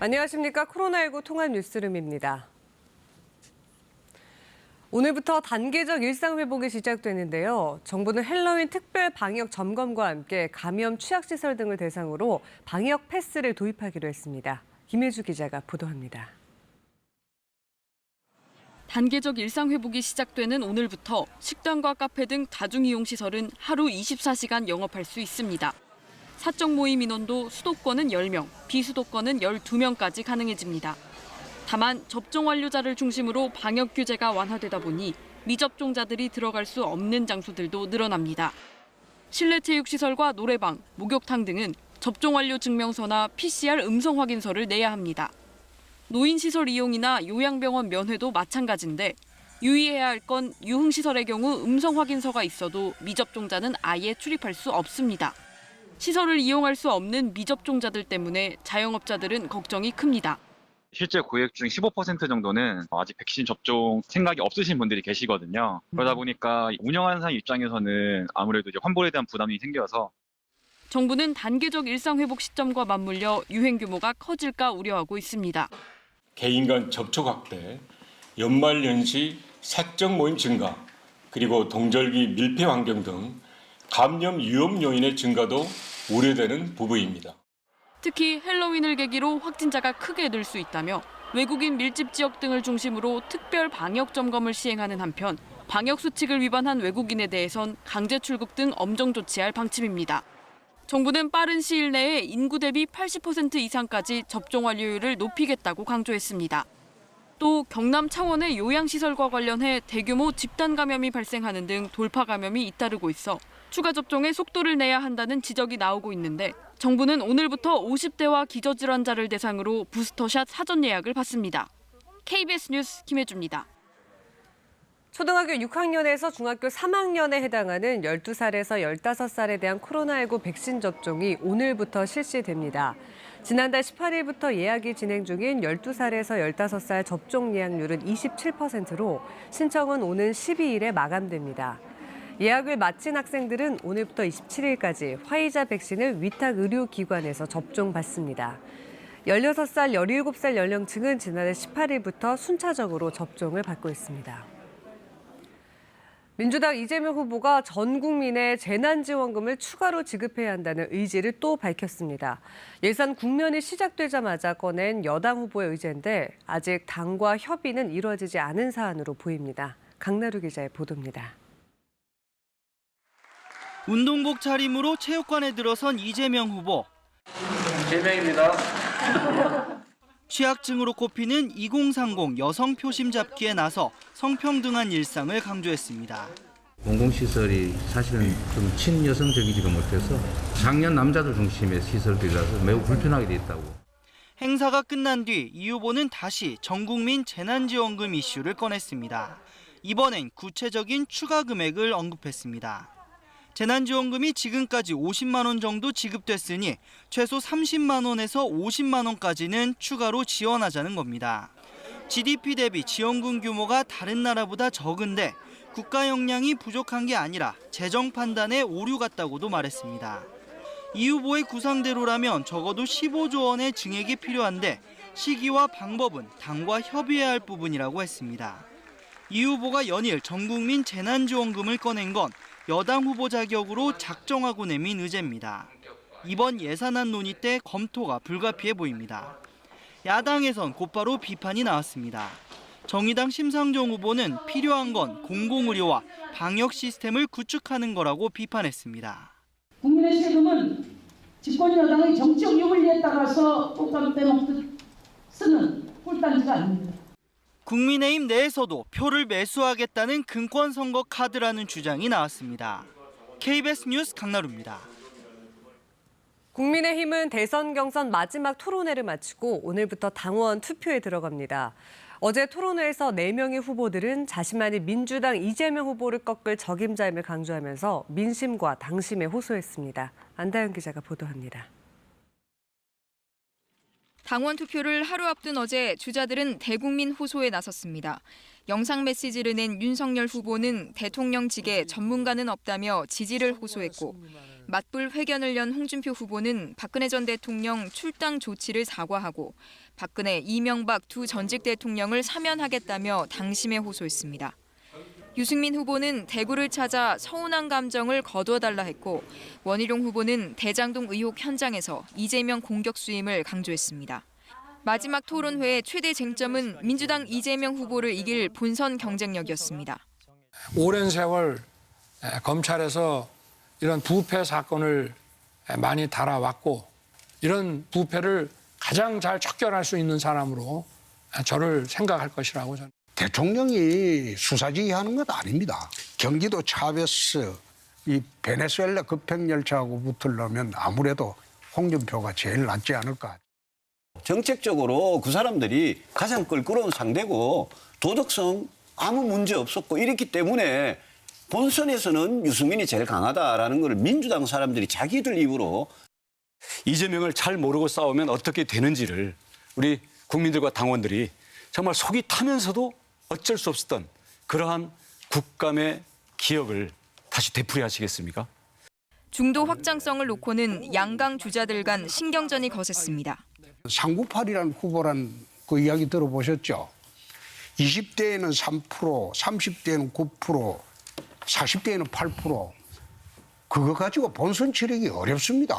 안녕하십니까. 코로나19 통합 뉴스룸입니다. 오늘부터 단계적 일상 회복이 시작되는데요. 정부는 헬로윈 특별 방역 점검과 함께 감염 취약시설 등을 대상으로 방역 패스를 도입하기로 했습니다. 김혜주 기자가 보도합니다. 단계적 일상 회복이 시작되는 오늘부터 식당과 카페 등 다중이용시설은 하루 24시간 영업할 수 있습니다. 사적 모임 인원도 수도권은 10명, 비수도권은 12명까지 가능해집니다. 다만 접종 완료자를 중심으로 방역 규제가 완화되다 보니 미접종자들이 들어갈 수 없는 장소들도 늘어납니다. 실내 체육시설과 노래방, 목욕탕 등은 접종 완료 증명서나 PCR 음성 확인서를 내야 합니다. 노인시설 이용이나 요양병원 면회도 마찬가지인데 유의해야 할 건 유흥시설의 경우 음성 확인서가 있어도 미접종자는 아예 출입할 수 없습니다. 시설을 이용할 수 없는 미접종자들 때문에 자영업자들은 걱정이 큽니다. 실제 고객 중 15% 정도는 아직 백신 접종 생각이 없으신 분들이 계시거든요. 그러다 보니까 운영하는 사람 입장에서는 아무래도 이제 환불에 대한 부담이 생겨서 정부는 단계적 일상 회복 시점과 맞물려 유행 규모가 커질까 우려하고 있습니다. 개인 간 접촉 확대, 연말 연시 사적 모임 증가, 그리고 동절기 밀폐 환경 등 감염 위험 요인의 증가도 우려되는 부분입니다. 특히 헬로윈을 계기로 확진자가 크게 늘 수 있다며 외국인 밀집 지역 등을 중심으로 특별 방역 점검을 시행하는 한편 방역 수칙을 위반한 외국인에 대해선 강제 출국 등 엄정 조치할 방침입니다. 정부는 빠른 시일 내에 인구 대비 80% 이상까지 접종 완료율을 높이겠다고 강조했습니다. 또 경남 창원의 요양시설과 관련해 대규모 집단 감염이 발생하는 등 돌파 감염이 잇따르고 있어 추가 접종에 속도를 내야 한다는 지적이 나오고 있는데 정부는 오늘부터 50대와 기저질환자를 대상으로 부스터샷 사전 예약을 받습니다. KBS 뉴스 김혜주입니다. 초등학교 6학년에서 중학교 3학년에 해당하는 12살에서 15살에 대한 코로나19 백신 접종이 오늘부터 실시됩니다. 지난달 18일부터 예약이 진행 중인 12살에서 15살 접종 예약률은 27%로 신청은 오는 12일에 마감됩니다. 예약을 마친 학생들은 오늘부터 27일까지 화이자 백신을 위탁 의료기관에서 접종받습니다. 16살, 17살 연령층은 지난해 18일부터 순차적으로 접종을 받고 있습니다. 민주당 이재명 후보가 전 국민의 재난지원금을 추가로 지급해야 한다는 의지를 또 밝혔습니다. 예산 국면이 시작되자마자 꺼낸 여당 후보의 의제인데 아직 당과 협의는 이루어지지 않은 사안으로 보입니다. 강나루 기자의 보도입니다. 운동복 차림으로 체육관에 들어선 이재명 후보. 이재명입니다. 취약증으로 꼽히는 2030 여성 표심 잡기에 나서 성평등한 일상을 강조했습니다. 공공시설이 사실은 좀 친여성적이지가 못해서 장년 남자들 중심의 시설들이라서 매우 불편하게 돼 있다고. 행사가 끝난 뒤 이 후보는 다시 전국민 재난지원금 이슈를 꺼냈습니다. 이번엔 구체적인 추가 금액을 언급했습니다. 재난지원금이 지금까지 50만 원 정도 지급됐으니 최소 30만 원에서 50만 원까지는 추가로 지원하자는 겁니다. GDP 대비 지원금 규모가 다른 나라보다 적은데 국가 역량이 부족한 게 아니라 재정 판단에 오류 같다고도 말했습니다. 이 후보의 구상대로라면 적어도 15조 원의 증액이 필요한데 시기와 방법은 당과 협의해야 할 부분이라고 했습니다. 이 후보가 연일 전국민 재난지원금을 꺼낸 건 여당 후보 자격으로 작정하고 내민 의제입니다. 이번 예산안 논의 때 검토가 불가피해 보입니다. 야당에선 곧바로 비판이 나왔습니다. 정의당 심상정 후보는 필요한 건 공공의료와 방역 시스템을 구축하는 거라고 비판했습니다. 국민의 세금은 집권 여당의 정책 유불리에 따라서 꽃감 빼먹듯 쓰는 꿀단지가 아닙니다. 국민의힘 내에서도 표를 매수하겠다는 금권선거 카드라는 주장이 나왔습니다. KBS 뉴스 강나루입니다. 국민의힘은 대선 경선 마지막 토론회를 마치고 오늘부터 당원 투표에 들어갑니다. 어제 토론회에서 4명의 후보들은 자신만이 민주당 이재명 후보를 꺾을 적임자임을 강조하면서 민심과 당심에 호소했습니다. 안다현 기자가 보도합니다. 당원 투표를 하루 앞둔 어제 주자들은 대국민 호소에 나섰습니다. 영상 메시지를 낸 윤석열 후보는 대통령직에 전문가는 없다며 지지를 호소했고 맞불 회견을 연 홍준표 후보는 박근혜 전 대통령 출당 조치를 사과하고 박근혜, 이명박 두 전직 대통령을 사면하겠다며 당심에 호소했습니다. 유승민 후보는 대구를 찾아 서운한 감정을 거두어달라 했고 원희룡 후보는 대장동 의혹 현장에서 이재명 공격 수임을 강조했습니다. 마지막 토론회의 최대 쟁점은 민주당 이재명 후보를 이길 본선 경쟁력이었습니다. 오랜 세월 검찰에서 이런 부패 사건을 많이 달아왔고 이런 부패를 가장 잘 척결할 수 있는 사람으로 저를 생각할 것이라고 저는. 대통령이 수사지휘하는 것 아닙니다. 경기도 차베스, 이 베네수엘라 급행열차하고 붙으려면 아무래도 홍준표가 제일 낫지 않을까. 정책적으로 그 사람들이 가장 껄끄러운 상대고 도덕성 아무 문제 없었고 이랬기 때문에 본선에서는 유승민이 제일 강하다라는 걸 민주당 사람들이 자기들 입으로 이재명을 잘 모르고 싸우면 어떻게 되는지를 우리 국민들과 당원들이 정말 속이 타면서도 어쩔 수 없었던 그러한 국감의 기억을 다시 되풀이하시겠습니까? 중도 확장성을 놓고는 양강 주자들 간 신경전이 거셌습니다. 상구팔이라는 후보란 그 이야기 들어보셨죠? 20대에는 3%, 30대에는 9%, 40대에는 8%. 그거 가지고 본선 치르기 어렵습니다.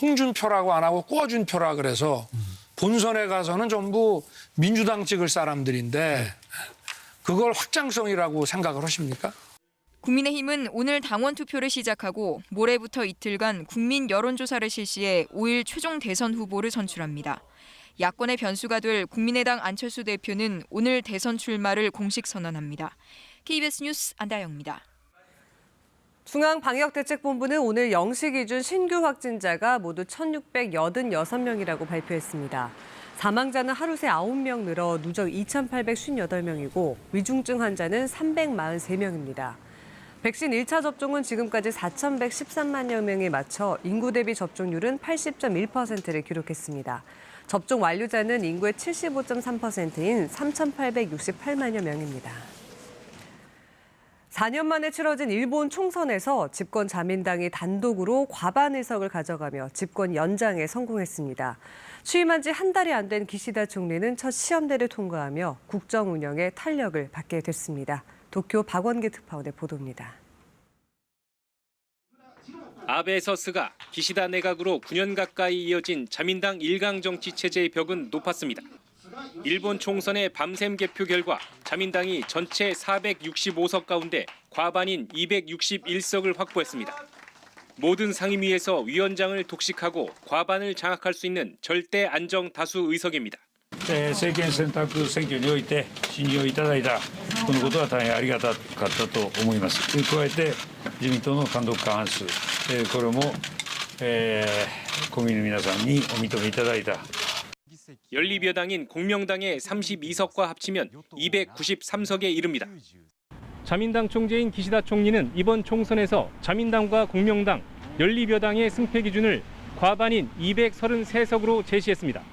홍준표라고 안 하고 꿔준표라 그래서 본선에 가서는 전부 민주당 찍을 사람들인데 그걸 확장성이라고 생각을 하십니까? 국민의힘은 오늘 당원 투표를 시작하고 모레부터 이틀간 국민 여론조사를 실시해 5일 최종 대선 후보를 선출합니다. 야권의 변수가 될 국민의당 안철수 대표는 오늘 대선 출마를 공식 선언합니다. KBS 뉴스 안다영입니다. 중앙방역대책본부는 오늘 0시 기준 신규 확진자가 모두 1,686명이라고 발표했습니다. 사망자는 하루 새 9명 늘어 누적 2,858명이고 위중증 환자는 343명입니다. 백신 1차 접종은 지금까지 4,113만여 명에 맞춰 인구 대비 접종률은 80.1%를 기록했습니다. 접종 완료자는 인구의 75.3%인 3,868만여 명입니다. 4년 만에 치러진 일본 총선에서 집권 자민당이 단독으로 과반 의석을 가져가며 집권 연장에 성공했습니다. 취임한 지 한 달이 안 된 기시다 총리는 첫 시험대를 통과하며 국정 운영에 탄력을 받게 됐습니다. 도쿄 박원계 특파원의 보도입니다. 아베에서 스가, 기시다 내각으로 9년 가까이 이어진 자민당 일강 정치 체제의 벽은 높았습니다. 일본 총선의 밤샘 개표 결과 자민당이 전체 465석 가운데 과반인 261석을 확보했습니다. 모든 상임위에서 위원장을 독식하고 과반을 장악할 수 있는 절대 안정 다수 의석입니다. 政権選択選挙において信任をいただいたこのことは大変ありがたかったと思います。加えて自民党の単独過半数これも国民の皆さんにお認めいただいた。 연립여당인 공명당의 32석과 합치면 293석에 이릅니다. 자민당 총재인 기시다 총리는 이번 총선에서 자민당과 공명당, 연립여당의 승패 기준을 과반인 233석으로 제시했습니다.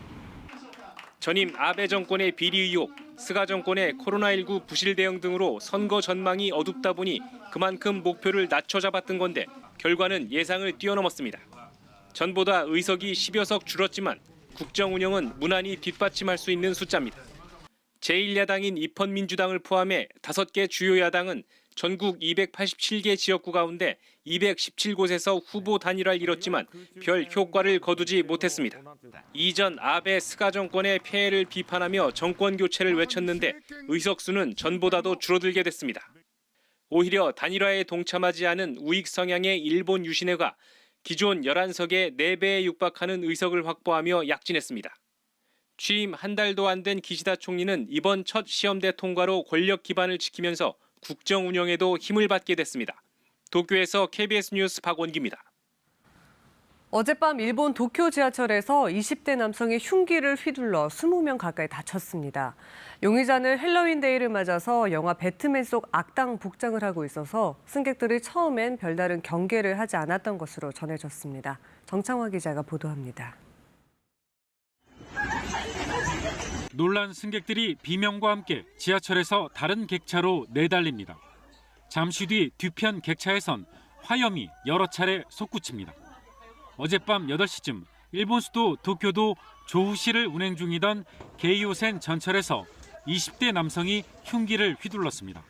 전임 아베 정권의 비리 의혹, 스가 정권의 코로나19 부실 대응 등으로 선거 전망이 어둡다 보니 그만큼 목표를 낮춰 잡았던 건데 결과는 예상을 뛰어넘었습니다. 전보다 의석이 10여 석 줄었지만 국정 운영은 무난히 뒷받침할 수 있는 숫자입니다. 제1야당인 입헌민주당을 포함해 5개 주요 야당은 전국 287개 지역구 가운데 217곳에서 후보 단일화를 이뤘지만 별 효과를 거두지 못했습니다. 이전 아베 스가 정권의 폐해를 비판하며 정권 교체를 외쳤는데 의석수는 전보다도 줄어들게 됐습니다. 오히려 단일화에 동참하지 않은 우익 성향의 일본 유신회가 기존 11석에 4배에 육박하는 의석을 확보하며 약진했습니다. 취임 한 달도 안 된 기시다 총리는 이번 첫 시험대 통과로 권력 기반을 지키면서 국정 운영에도 힘을 받게 됐습니다. 도쿄에서 KBS 뉴스 박원기입니다. 어젯밤 일본 도쿄 지하철에서 20대 남성이 흉기를 휘둘러 20명 가까이 다쳤습니다. 용의자는 헬로윈 데이를 맞아서 영화 배트맨 속 악당 복장을 하고 있어서 승객들이 처음엔 별다른 경계를 하지 않았던 것으로 전해졌습니다. 정창화 기자가 보도합니다. 놀란 승객들이 비명과 함께 지하철에서 다른 객차로 내달립니다. 잠시 뒤 뒤편 객차에선 화염이 여러 차례 솟구칩니다. 어젯밤 8시쯤 일본 수도 도쿄도 조후시를 운행 중이던 게이오센 전철에서 20대 남성이 흉기를 휘둘렀습니다.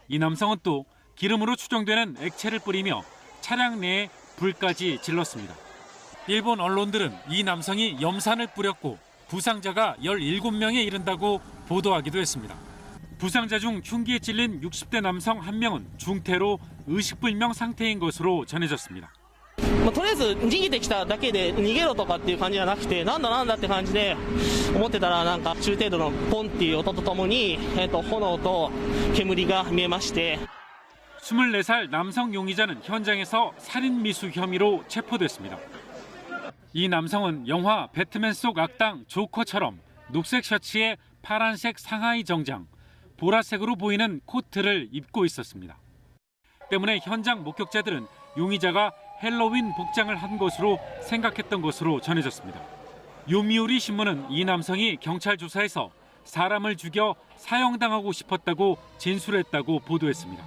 이 남성은 또 기름으로 추정되는 액체를 뿌리며 차량 내에 불까지 질렀습니다. 일본 언론들은 이 남성이 염산을 뿌렸고 부상자가 17명에 이른다고 보도하기도 했습니다. 부상자 중 흉기에 찔린 60대 남성 1명은 중태로 의식불명 상태인 것으로 전해졌습니다. とりあえず逃げてきただけで逃げろとかっていう感じじゃなくてなんだって感じで思ってたらなんか中程度のポンっていう音とともに炎と煙が見えまして 24살 남성 용의자는 현장에서 살인 미수 혐의로 체포됐습니다. 이 남성은 영화 배트맨 속 악당 조커처럼 녹색 셔츠에 파란색 상하이 정장, 보라색으로 보이는 코트를 입고 있었습니다. 때문에 현장 목격자들은 용의자가 헬로윈 복장을 한 것으로 생각했던 것으로 전해졌습니다. 요미우리 신문은 이 남성이 경찰 조사에서 사람을 죽여 사형당하고 싶었다고 진술했다고 보도했습니다.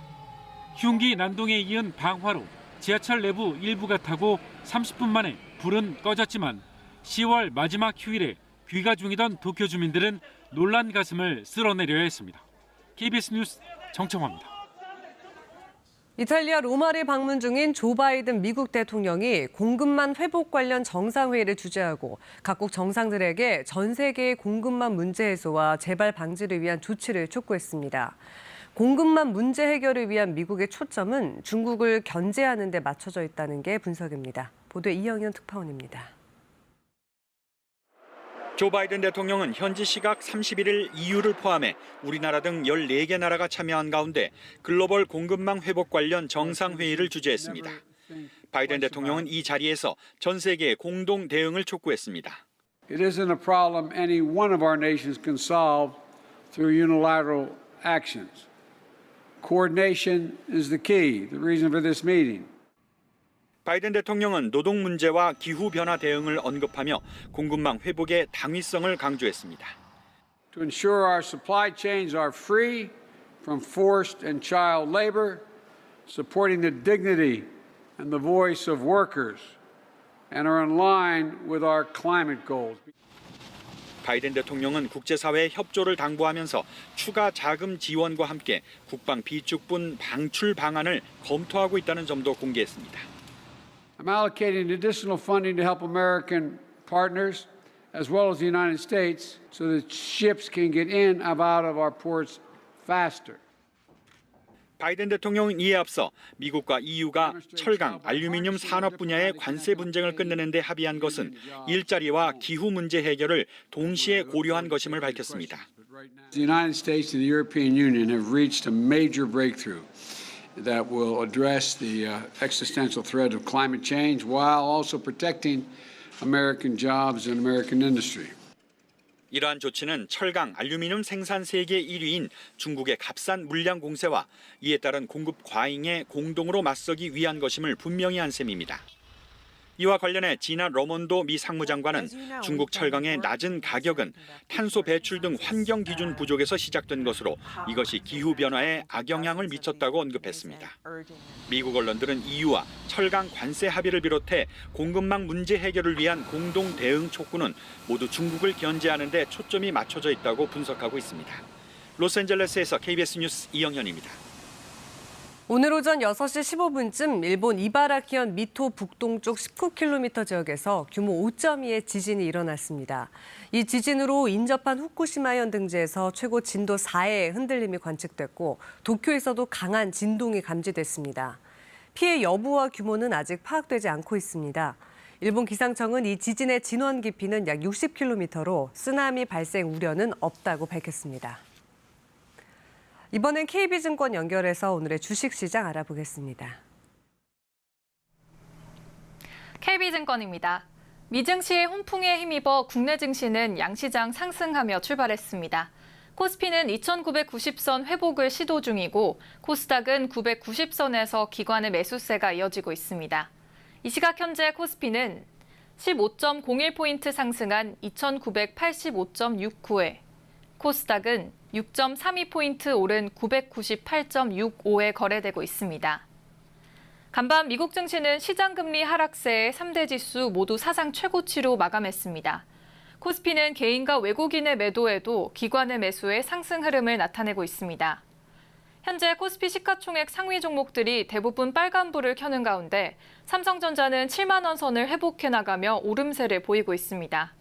흉기 난동에 이은 방화로 지하철 내부 일부가 타고 30분 만에 불은 꺼졌지만 10월 마지막 휴일에 귀가 중이던 도쿄 주민들은 놀란 가슴을 쓸어내려야 했습니다. KBS 뉴스 정청화입니다. 이탈리아 로마를 방문 중인 조 바이든 미국 대통령이 공급망 회복 관련 정상회의를 주재하고 각국 정상들에게 전 세계의 공급망 문제 해소와 재발 방지를 위한 조치를 촉구했습니다. 공급망 문제 해결을 위한 미국의 초점은 중국을 견제하는 데 맞춰져 있다는 게 분석입니다. 보도에 이영현 특파원입니다. 조 바이든 대통령은 현지 시각 31일 EU를 포함해 우리나라 등 14개 나라가 참여한 가운데 글로벌 공급망 회복 관련 정상회의를 주재했습니다. 바이든 대통령은 이 자리에서 전 세계의 공동 대응을 촉구했습니다. It isn't a problem any one of our nations can solve through unilateral actions. Coordination is the key, the reason for this meeting. 바이든 대통령은 노동 문제와 기후 변화 대응을 언급하며 공급망 회복의 당위성을 강조했습니다. To ensure our supply chains are free from forced and child labor, supporting the dignity and the voice of workers, and are in line with our climate goals. 바이든 대통령은 국제사회의 협조를 당부하면서 추가 자금 지원과 함께 국방 비축분 방출 방안을 검토하고 있다는 점도 공개했습니다. I'm allocating additional funding to help American partners as well as the United States so that ships can get in and out of our ports faster. 바이든 대통령은 이에 앞서 미국과 EU가 철강, 알루미늄 산업 분야의 관세 분쟁을 끝내는 데 합의한 것은 일자리와 기후 문제 해결을 동시에 고려한 것임을 밝혔습니다. The United States and the European Union have reached a major breakthrough that will address the existential threat of climate change while also protecting American jobs and American industry. 이러한 조치는 철강, 알루미늄 생산 세계 1위인 중국의 값싼 물량 공세와 이에 따른 공급 과잉에 공동으로 맞서기 위한 것임을 분명히 한 셈입니다. 이와 관련해 지나 러몬도 미 상무장관은 중국 철강의 낮은 가격은 탄소 배출 등 환경 기준 부족에서 시작된 것으로 이것이 기후 변화에 악영향을 미쳤다고 언급했습니다. 미국 언론들은 EU와 철강 관세 합의를 비롯해 공급망 문제 해결을 위한 공동 대응 촉구는 모두 중국을 견제하는 데 초점이 맞춰져 있다고 분석하고 있습니다. 로스앤젤레스에서 KBS 뉴스 이영현입니다. 오늘 오전 6시 15분쯤 일본 이바라키현 미토 북동쪽 19km 지역에서 규모 5.2의 지진이 일어났습니다. 이 지진으로 인접한 후쿠시마현 등지에서 최고 진도 4의 흔들림이 관측됐고 도쿄에서도 강한 진동이 감지됐습니다. 피해 여부와 규모는 아직 파악되지 않고 있습니다. 일본 기상청은 이 지진의 진원 깊이는 약 60km로 쓰나미 발생 우려는 없다고 밝혔습니다. 이번엔 KB증권 연결해서 오늘의 주식시장 알아보겠습니다. KB증권입니다. 미증시의 훈풍에 힘입어 국내 증시는 양시장 상승하며 출발했습니다. 코스피는 2,990선 회복을 시도 중이고 코스닥은 990선에서 기관의 매수세가 이어지고 있습니다. 이 시각 현재 코스피는 15.01포인트 상승한 2,985.69에 코스닥은 6.32포인트 오른 998.65에 거래되고 있습니다. 간밤 미국 증시는 시장금리 하락세에 3대 지수 모두 사상 최고치로 마감했습니다. 코스피는 개인과 외국인의 매도에도 기관의 매수에 상승 흐름을 나타내고 있습니다. 현재 코스피 시가총액 상위 종목들이 대부분 빨간불을 켜는 가운데 삼성전자는 7만 원 선을 회복해 나가며 오름세를 보이고 있습니다.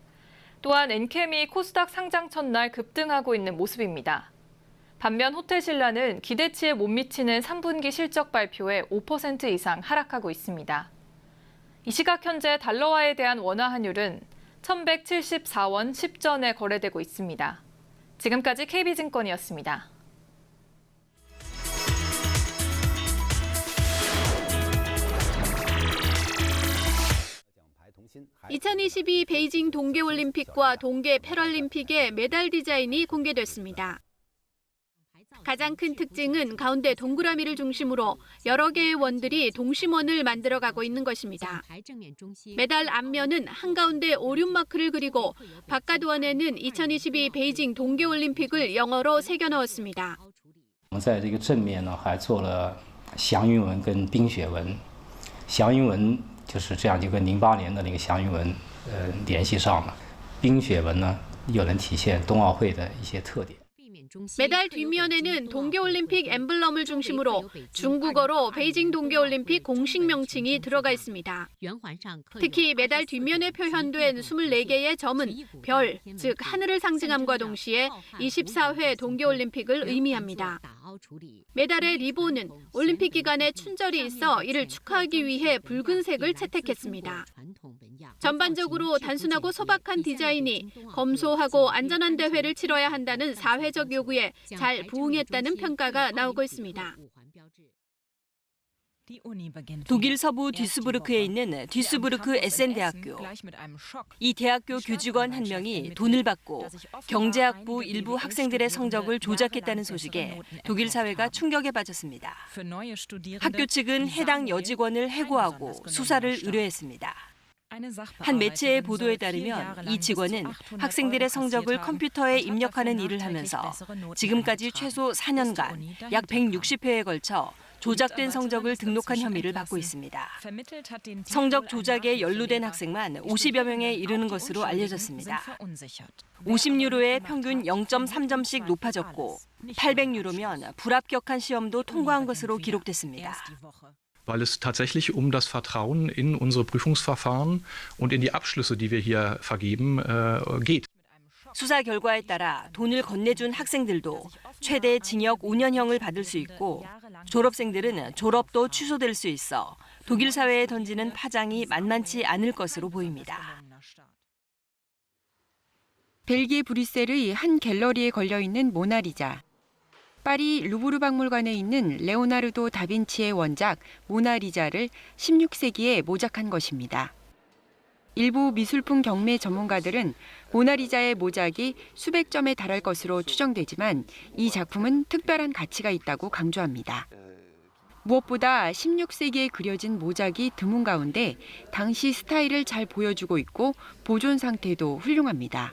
또한 엔캠이 코스닥 상장 첫날 급등하고 있는 모습입니다. 반면 호텔신라는 기대치에 못 미치는 3분기 실적 발표에 5% 이상 하락하고 있습니다. 이 시각 현재 달러화에 대한 원화 환율은 1,174원 10전에 거래되고 있습니다. 지금까지 KB증권이었습니다. 2022 베이징 동계올림픽과 동계 패럴림픽의 메달 디자인이 공개됐습니다. 가장 큰 특징은 가운데 동그라미를 중심으로 여러 개의 원들이 동심원을 만들어가고 있는 것입니다. 메달 앞면은 한가운데 오륜 마크를 그리고 바깥 원에는 2022 베이징 동계올림픽을 영어로 새겨 넣었습니다. 在这个正面呢，还做了祥云纹跟冰雪纹。祥云纹就是这样就跟08年的那个祥云纹联系上了。冰雪纹呢，又能体现冬奥会的一些特点。 메달 뒷면에는 동계올림픽 엠블럼을 중심으로 중국어로 베이징 동계올림픽 공식 명칭이 들어가 있습니다. 특히 메달 뒷면에 표현된 24개의 점은 별, 즉 하늘을 상징함과 동시에 24회 동계올림픽을 의미합니다. 메달의 리본은 올림픽 기간에 춘절이 있어 이를 축하하기 위해 붉은색을 채택했습니다. 전반적으로 단순하고 소박한 디자인이 검소하고 안전한 대회를 치러야 한다는 사회적 요구에 잘 부응했다는 평가가 나오고 있습니다. 독일 서부 듀스부르크에 있는 듀스부르크 에센대학교. 이 대학교 교직원 한 명이 돈을 받고 경제학부 일부 학생들의 성적을 조작했다는 소식에 독일 사회가 충격에 빠졌습니다. 학교 측은 해당 여직원을 해고하고 수사를 의뢰했습니다. 한 매체의 보도에 따르면 이 직원은 학생들의 성적을 컴퓨터에 입력하는 일을 하면서 지금까지 최소 4년간 약 160회에 걸쳐 조작된 성적을 등록한 혐의를 받고 있습니다. 성적 조작에 연루된 학생만 50여 명에 이르는 것으로 알려졌습니다. 50유로의 평균 0.3점씩 높아졌고 800유로면 불합격한 시험도 통과한 것으로 기록됐습니다. Weil es tatsächlich um das Vertrauen in unsere Prüfungsverfahren und in die Abschlüsse, die wir hier vergeben, geht. 수사 결과에 따라 돈을 건네준 학생들도 최대 징역 5년형을 받을 수 있고 졸업생들은 졸업도 취소될 수 있어 독일 사회에 던지는 파장이 만만치 않을 것으로 보입니다. 벨기에 브뤼셀의 한 갤러리에 걸려있는 모나리자. 파리 루브르 박물관에 있는 레오나르도 다빈치의 원작 모나리자를 16세기에 모작한 것입니다. 일부 미술품 경매 전문가들은 모나리자의 모작이 수백 점에 달할 것으로 추정되지만 이 작품은 특별한 가치가 있다고 강조합니다. 무엇보다 16세기에 그려진 모작이 드문 가운데 당시 스타일을 잘 보여주고 있고 보존 상태도 훌륭합니다.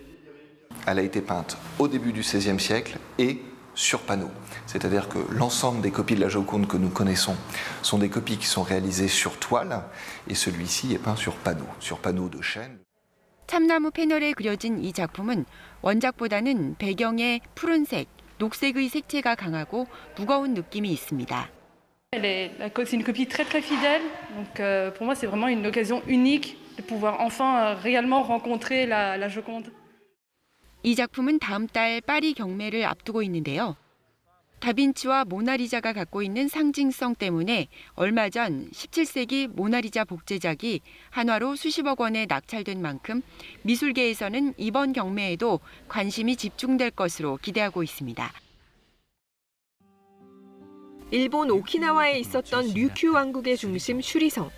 Elle a été peinte au début du XVIe siècle et sur panneau. C'est-à-dire que l'ensemble des copies de la Joconde que nous connaissons sont des copies qui sont réalisées sur toile et celui-ci est peint sur panneau de chêne. 참나무 패널에 그려진 이 작품은 원작보다는 배경의 푸른색, 녹색의 색채가 강하고 무거운 느낌이 있습니다. C'est une copie très très fidèle. Donc pour moi c'est vraiment une occasion unique de pouvoir enfin réellement rencontrer la Joconde. 이 작품은 다음 달 파리 경매를 앞두고 있는데요. 다빈치와 모나리자가 갖고 있는 상징성 때문에 얼마 전 17세기 모나리자 복제작이 한화로 수십억 원에 낙찰된 만큼 미술계에서는 이번 경매에도 관심이 집중될 것으로 기대하고 있습니다. 일본 오키나와에 있었던 류큐 왕국의 중심 슈리성.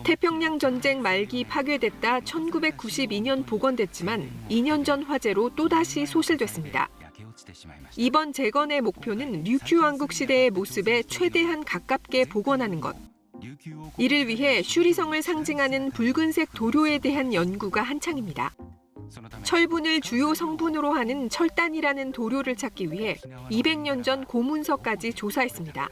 태평양 전쟁 말기 파괴됐다 1992년 복원됐지만 2년 전 화재로 또다시 소실됐습니다. 이번 재건의 목표는 류큐 왕국 시대의 모습에 최대한 가깝게 복원하는 것. 이를 위해 슈리성을 상징하는 붉은색 도료에 대한 연구가 한창입니다. 철분을 주요 성분으로 하는 철단이라는 도료를 찾기 위해 200년 전 고문서까지 조사했습니다.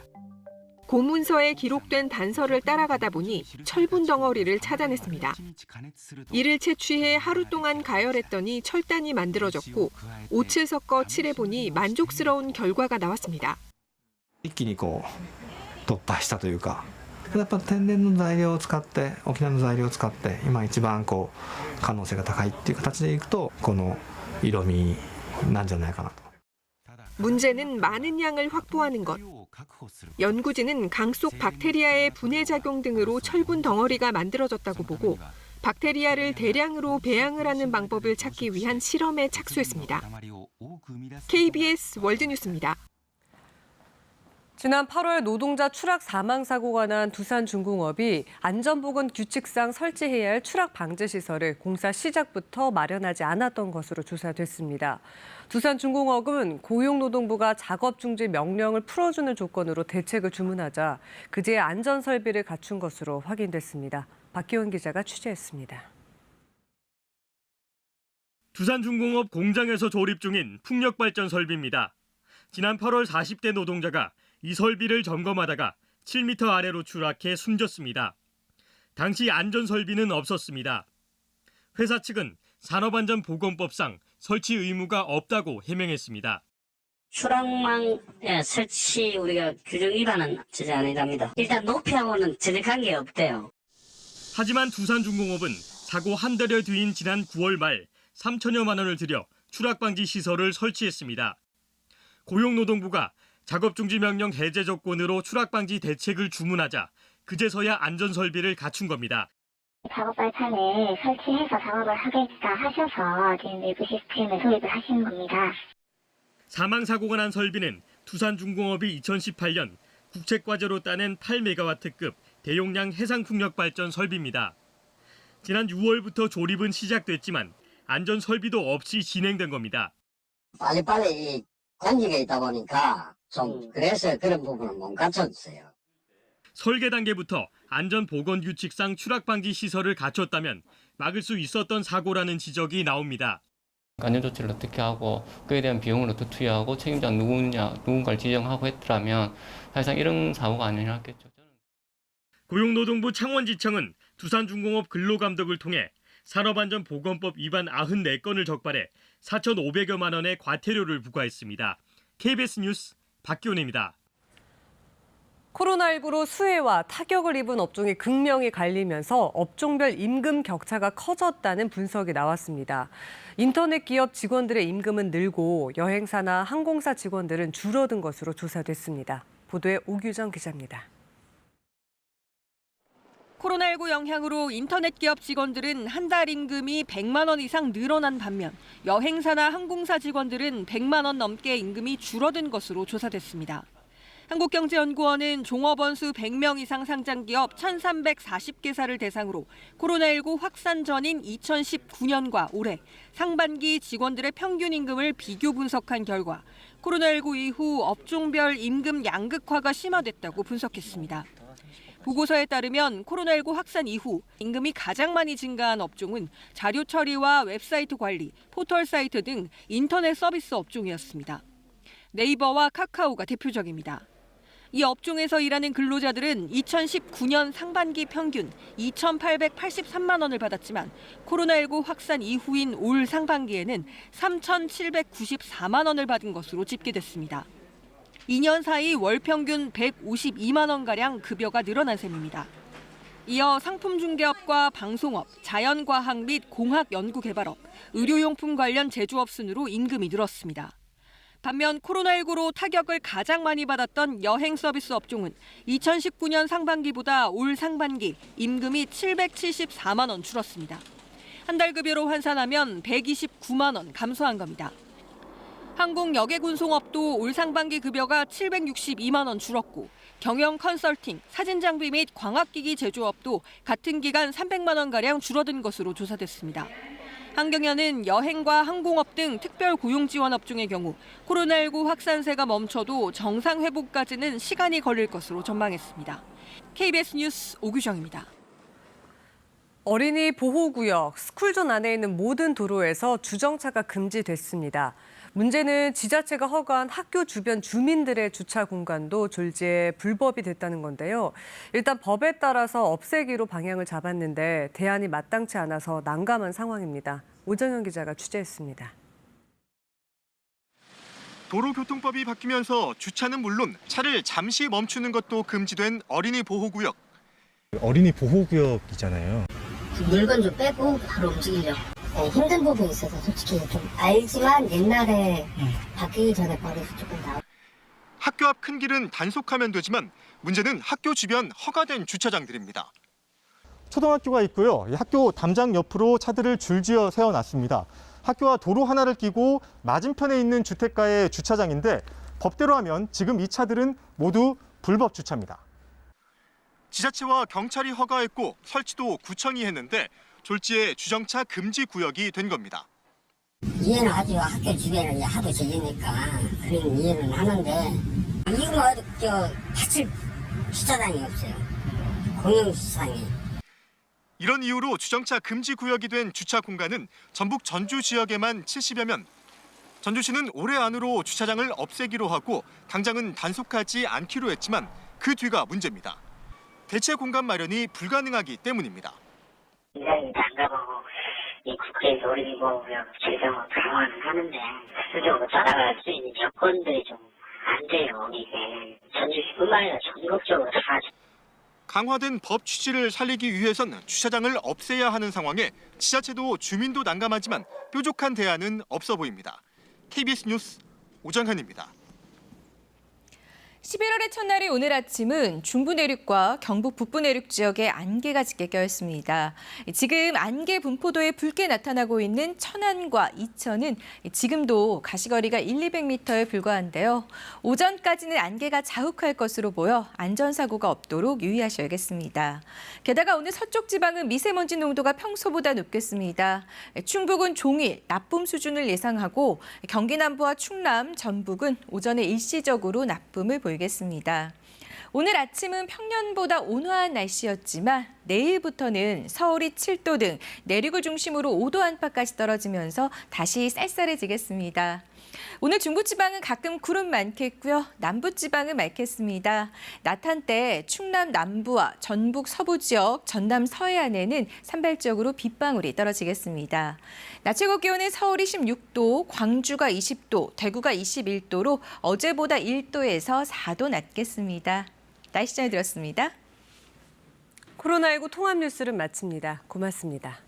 고문서에 기록된 단서를 따라가다 보니 철분 덩어리를 찾아냈습니다. 이를 채취해 하루 동안 가열했더니 철단이 만들어졌고 옷을 섞어 칠해보니 만족스러운 결과가 나왔습니다. 一気にこう突破したというか、やっぱ天然の材料を使って沖縄の材料を使って今一番こう可能性が高いっていう形でいくとこの色味なんじゃないかなと。 문제는 많은 양을 확보하는 것. 연구진은 강 속 박테리아의 분해 작용 등으로 철분 덩어리가 만들어졌다고 보고 박테리아를 대량으로 배양을 하는 방법을 찾기 위한 실험에 착수했습니다. KBS 월드뉴스입니다. 지난 8월 노동자 추락 사망 사고가 난 두산중공업이 안전보건 규칙상 설치해야 할 추락 방지 시설을 공사 시작부터 마련하지 않았던 것으로 조사됐습니다. 두산중공업은 고용노동부가 작업 중지 명령을 풀어주는 조건으로 대책을 주문하자 그제야 안전 설비를 갖춘 것으로 확인됐습니다. 박기원 기자가 취재했습니다. 두산중공업 공장에서 조립 중인 풍력발전 설비입니다. 지난 8월 40대 노동자가 이 설비를 점검하다가 7m 아래로 추락해 숨졌습니다. 당시 안전설비는 없었습니다. 회사 측은 산업안전보건법상 설치 의무가 없다고 해명했습니다. 추락망 설치 우리가 규정 위반은 전혀 아니랍니다. 일단 높이하고는 전혀 관계가 없대요. 하지만 두산중공업은 사고 한 달여 뒤인 지난 9월 말 3천여만 원을 들여 추락방지 시설을 설치했습니다. 고용노동부가 작업중지 명령 해제 조건으로 추락방지 대책을 주문하자 그제서야 안전설비를 갖춘 겁니다. 작업 발판에 설치해서 작업을 하겠다 하셔서 지금 내부 시스템에 도입을 하시는 겁니다. 사망사고가 난 설비는 두산중공업이 2018년 국책과제로 따낸 8메가와트급 대용량 해상풍력발전 설비입니다. 지난 6월부터 조립은 시작됐지만 안전설비도 없이 진행된 겁니다. 빨리빨리 단계가 있다 보니까 좀 그래서 그런 부분은 못 갖춰주세요. 설계 단계부터 안전보건규칙상 추락방지 시설을 갖췄다면 막을 수 있었던 사고라는 지적이 나옵니다. 안전조치를 어떻게 하고 그에 대한 비용을 어떻게 투여하고 책임자 누군가를 지정하고 했더라면 사실상 이런 사고가 안 일어났겠죠. 고용노동부 창원지청은 두산중공업 근로감독을 통해 산업안전보건법 위반 94건을 적발해 4,500여만 원의 과태료를 부과했습니다. KBS 뉴스 박기훈입니다. 코로나19로 수혜와 타격을 입은 업종이 극명히 갈리면서 업종별 임금 격차가 커졌다는 분석이 나왔습니다. 인터넷 기업 직원들의 임금은 늘고 여행사나 항공사 직원들은 줄어든 것으로 조사됐습니다. 보도에 오규정 기자입니다. 코로나19 영향으로 인터넷 기업 직원들은 한 달 임금이 100만 원 이상 늘어난 반면 여행사나 항공사 직원들은 100만 원 넘게 임금이 줄어든 것으로 조사됐습니다. 한국경제연구원은 종업원 수 100명 이상 상장기업 1,340개사를 대상으로 코로나19 확산 전인 2019년과 올해 상반기 직원들의 평균 임금을 비교 분석한 결과 코로나19 이후 업종별 임금 양극화가 심화됐다고 분석했습니다. 보고서에 따르면 코로나19 확산 이후 임금이 가장 많이 증가한 업종은 자료 처리와 웹사이트 관리, 포털 사이트 등 인터넷 서비스 업종이었습니다. 네이버와 카카오가 대표적입니다. 이 업종에서 일하는 근로자들은 2019년 상반기 평균 2,883만 원을 받았지만 코로나19 확산 이후인 올 상반기에는 3,794만 원을 받은 것으로 집계됐습니다. 2년 사이 월 평균 152만 원가량 급여가 늘어난 셈입니다. 이어 상품중개업과 방송업, 자연과학 및 공학연구개발업, 의료용품 관련 제조업 순으로 임금이 늘었습니다. 반면 코로나19로 타격을 가장 많이 받았던 여행 서비스 업종은 2019년 상반기보다 올 상반기 임금이 774만 원 줄었습니다. 한 달 급여로 환산하면 129만 원 감소한 겁니다. 항공 여객운송업도 올 상반기 급여가 762만 원 줄었고 경영 컨설팅, 사진 장비 및 광학기기 제조업도 같은 기간 300만 원가량 줄어든 것으로 조사됐습니다. 한경연은 여행과 항공업 등 특별 고용 지원 업종의 경우 코로나19 확산세가 멈춰도 정상 회복까지는 시간이 걸릴 것으로 전망했습니다. KBS 뉴스 오규정입니다. 어린이 보호구역, 스쿨존 안에 있는 모든 도로에서 주정차가 금지됐습니다. 문제는 지자체가 허가한 학교 주변 주민들의 주차 공간도 졸지에 불법이 됐다는 건데요. 일단 법에 따라서 없애기로 방향을 잡았는데 대안이 마땅치 않아서 난감한 상황입니다. 오정현 기자가 취재했습니다. 도로교통법이 바뀌면서 주차는 물론 차를 잠시 멈추는 것도 금지된 어린이 보호구역. 어린이 보호구역이잖아요. 물건 좀 빼고 바로 움직이려고. 네, 힘든 부분이 있어서 솔직히 좀 알지만 옛날에 바뀌기 전에 버려서 조금 나아. 학교 앞 큰 길은 단속하면 되지만 문제는 학교 주변 허가된 주차장들입니다. 초등학교가 있고요. 학교 담장 옆으로 차들을 줄지어 세워놨습니다. 학교와 도로 하나를 끼고 맞은편에 있는 주택가의 주차장인데 법대로 하면 지금 이 차들은 모두 불법 주차입니다. 지자체와 경찰이 허가했고 설치도 구청이 했는데 졸지에 주정차 금지 구역이 된 겁니다. 이해는 하죠. 학교 주변을 하도 지으니까 그런 이해는 하는데 이거 다칠 주차장이 없어요. 공용 주차장이. 이런 이유로 주정차 금지 구역이 된 주차 공간은 전북 전주 지역에만 70여 면. 전주시는 올해 안으로 주차장을 없애기로 하고 당장은 단속하지 않기로 했지만 그 뒤가 문제입니다. 대체 공간 마련이 불가능하기 때문입니다. 굉장히 난감하고 이 국회에서 어린이 보호구역 제정을 강화는 하는데 수적으로 따라갈 수 있는 여건들이 좀 안 돼요. 이게 전주시뿐만 아니라 전국적으로 다. 강화된 법 취지를 살리기 위해선 주차장을 없애야 하는 상황에 지자체도 주민도 난감하지만 뾰족한 대안은 없어 보입니다. KBS 뉴스 오정현입니다. 11월의 첫날인 오늘 아침은 중부 내륙과 경북 북부 내륙 지역에 안개가 짙게 껴있습니다. 지금 안개 분포도에 붉게 나타나고 있는 천안과 이천은 지금도 가시거리가 200m에 불과한데요. 오전까지는 안개가 자욱할 것으로 보여 안전사고가 없도록 유의하셔야겠습니다. 게다가 오늘 서쪽 지방은 미세먼지 농도가 평소보다 높겠습니다. 충북은 종일 나쁨 수준을 예상하고 경기 남부와 충남, 전북은 오전에 일시적으로 나쁨을 보이겠습니다. 오늘 아침은 평년보다 온화한 날씨였지만 내일부터는 서울이 7도 등 내륙을 중심으로 5도 안팎까지 떨어지면서 다시 쌀쌀해지겠습니다. 오늘 중부지방은 가끔 구름 많겠고요. 남부지방은 맑겠습니다. 낮 한때 충남 남부와 전북 서부 지역, 전남 서해안에는 산발적으로 빗방울이 떨어지겠습니다. 낮 최고 기온은 서울이 16도, 광주가 20도, 대구가 21도로 어제보다 1도에서 4도 낮겠습니다. 날씨 전해드렸습니다. 코로나19 통합 뉴스를 마칩니다. 고맙습니다.